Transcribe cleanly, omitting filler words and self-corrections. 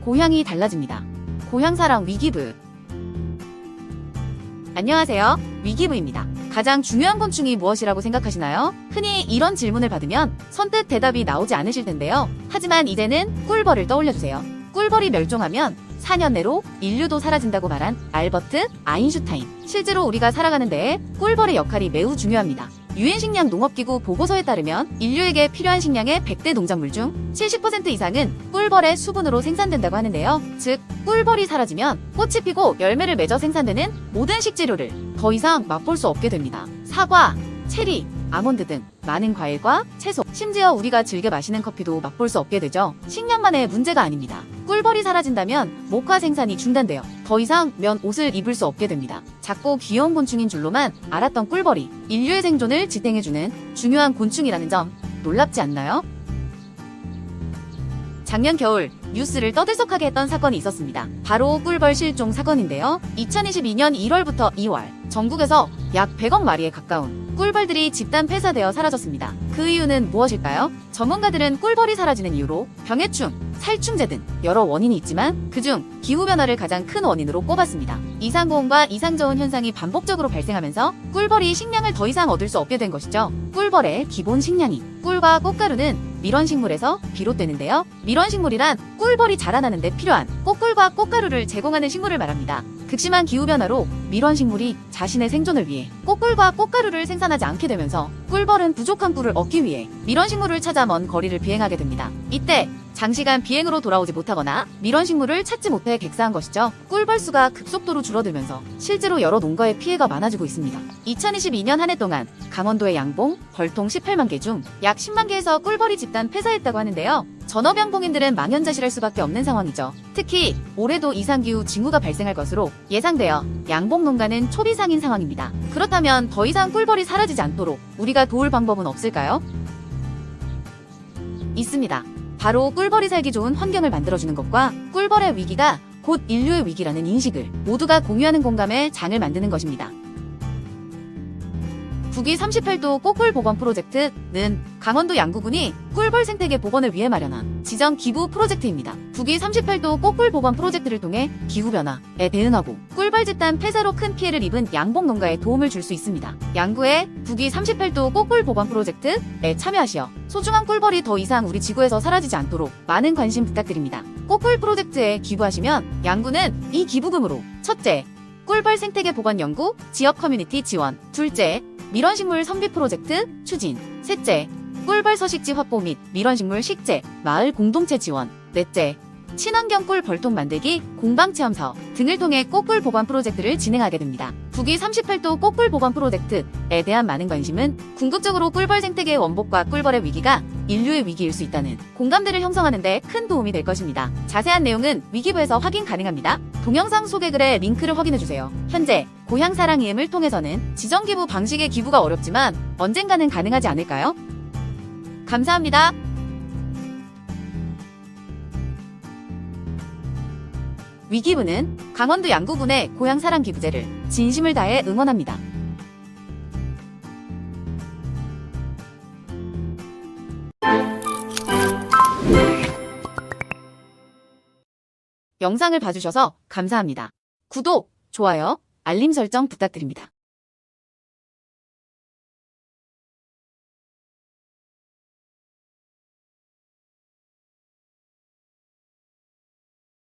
고향이 달라집니다. 고향사랑 위기부. 안녕하세요. 위기부입니다. 가장 중요한 곤충이 무엇이라고 생각하시나요? 흔히 이런 질문을 받으면 선뜻 대답이 나오지 않으실 텐데요. 하지만 이제는 꿀벌을 떠올려주세요. 꿀벌이 멸종하면 4년 내로 인류도 사라진다고 말한 알버트 아인슈타인. 실제로 우리가 살아가는 데에 꿀벌의 역할이 매우 중요합니다. 유엔식량 농업기구 보고서에 따르면 인류에게 필요한 식량의 100대 농작물 중 70% 이상은 꿀벌의 수분으로 생산된다고 하는데요. 즉, 꿀벌이 사라지면 꽃이 피고 열매를 맺어 생산되는 모든 식재료를 더 이상 맛볼 수 없게 됩니다. 사과, 체리, 아몬드 등 많은 과일과 채소, 심지어 우리가 즐겨 마시는 커피도 맛볼 수 없게 되죠. 식량만의 문제가 아닙니다. 꿀벌이 사라진다면 목화 생산이 중단되어 더 이상 면, 옷을 입을 수 없게 됩니다. 작고 귀여운 곤충인 줄로만 알았던 꿀벌이 인류의 생존을 지탱해주는 중요한 곤충이라는 점 놀랍지 않나요? 작년 겨울 뉴스를 떠들썩하게 했던 사건이 있었습니다. 바로 꿀벌 실종 사건인데요. 2022년 1월부터 2월 전국에서 약 100억 마리에 가까운 꿀벌들이 집단 폐사되어 사라졌습니다. 그 이유는 무엇일까요? 전문가들은 꿀벌이 사라지는 이유로 병해충, 살충제 등 여러 원인이 있지만 그중 기후변화를 가장 큰 원인으로 꼽았습니다. 이상고온과 이상저온 현상이 반복적으로 발생하면서 꿀벌이 식량을 더 이상 얻을 수 없게 된 것이죠. 꿀벌의 기본 식량인 꿀과 꽃가루는 밀원식물에서 비롯되는데요. 밀원식물이란 꿀벌이 자라나는 데 필요한 꽃꿀과 꽃가루를 제공하는 식물을 말합니다. 극심한 기후변화로 밀원식물이 자신의 생존을 위해 꽃꿀과 꽃가루를 생산하지 않게 되면서 꿀벌은 부족한 꿀을 얻기 위해 밀원식물을 찾아 먼 거리를 비행하게 됩니다. 이때 장시간 비행으로 돌아오지 못하거나 밀원식물을 찾지 못해 객사한 것이죠. 꿀벌 수가 급속도로 줄어들면서 실제로 여러 농가에 피해가 많아지고 있습니다. 2022년 한 해 동안 강원도의 양봉, 벌통 18만 개 중 약 10만 개에서 꿀벌이 집단 폐사했다고 하는데요. 전업양봉인들은 망연자실할 수밖에 없는 상황이죠. 특히 올해도 이상기후 징후가 발생할 것으로 예상되어 양봉 농가는 초비상인 상황입니다. 그렇다면 더 이상 꿀벌이 사라지지 않도록 우리가 도울 방법은 없을까요? 있습니다. 바로 꿀벌이 살기 좋은 환경을 만들어주는 것과 꿀벌의 위기가 곧 인류의 위기라는 인식을 모두가 공유하는 공감의 장을 만드는 것입니다. 북위 38도 꽃꿀 복원 프로젝트는 강원도 양구군이 꿀벌 생태계 복원을 위해 마련한 지정 기부 프로젝트입니다. 북위 38도 꽃꿀 복원 프로젝트를 통해 기후변화에 대응하고 꿀벌 집단 폐사로 큰 피해를 입은 양봉 농가에 도움을 줄 수 있습니다. 양구의 북위 38도 꽃꿀 복원 프로젝트에 참여하시어 소중한 꿀벌이 더 이상 우리 지구에서 사라지지 않도록 많은 관심 부탁드립니다. 꽃꿀 프로젝트에 기부하시면 양구는 이 기부금으로 첫째, 꿀벌 생태계 복원 연구, 지역 커뮤니티 지원, 둘째, 밀원식물 선비 프로젝트 추진, 셋째, 꿀벌 서식지 확보 및 밀원식물 식재, 마을 공동체 지원, 넷째, 친환경 꿀 벌통 만들기, 공방체험 사업 등을 통해 꽃꿀 보관 프로젝트를 진행하게 됩니다. 북위 38도 꽃꿀 보관 프로젝트에 대한 많은 관심은 궁극적으로 꿀벌 생태계의 원복과 꿀벌의 위기가 인류의 위기일 수 있다는 공감대를 형성하는 데 큰 도움이 될 것입니다. 자세한 내용은 위기부에서 확인 가능합니다. 동영상 소개글에 링크를 확인해주세요. 현재 고향사랑 EM을 통해서는 지정기부 방식의 기부가 어렵지만 언젠가는 가능하지 않을까요? 감사합니다. 위기부는 강원도 양구군의 고향사랑 기부제를 진심을 다해 응원합니다. 영상을 봐주셔서 감사합니다. 구독, 좋아요, 알림 설정 부탁드립니다.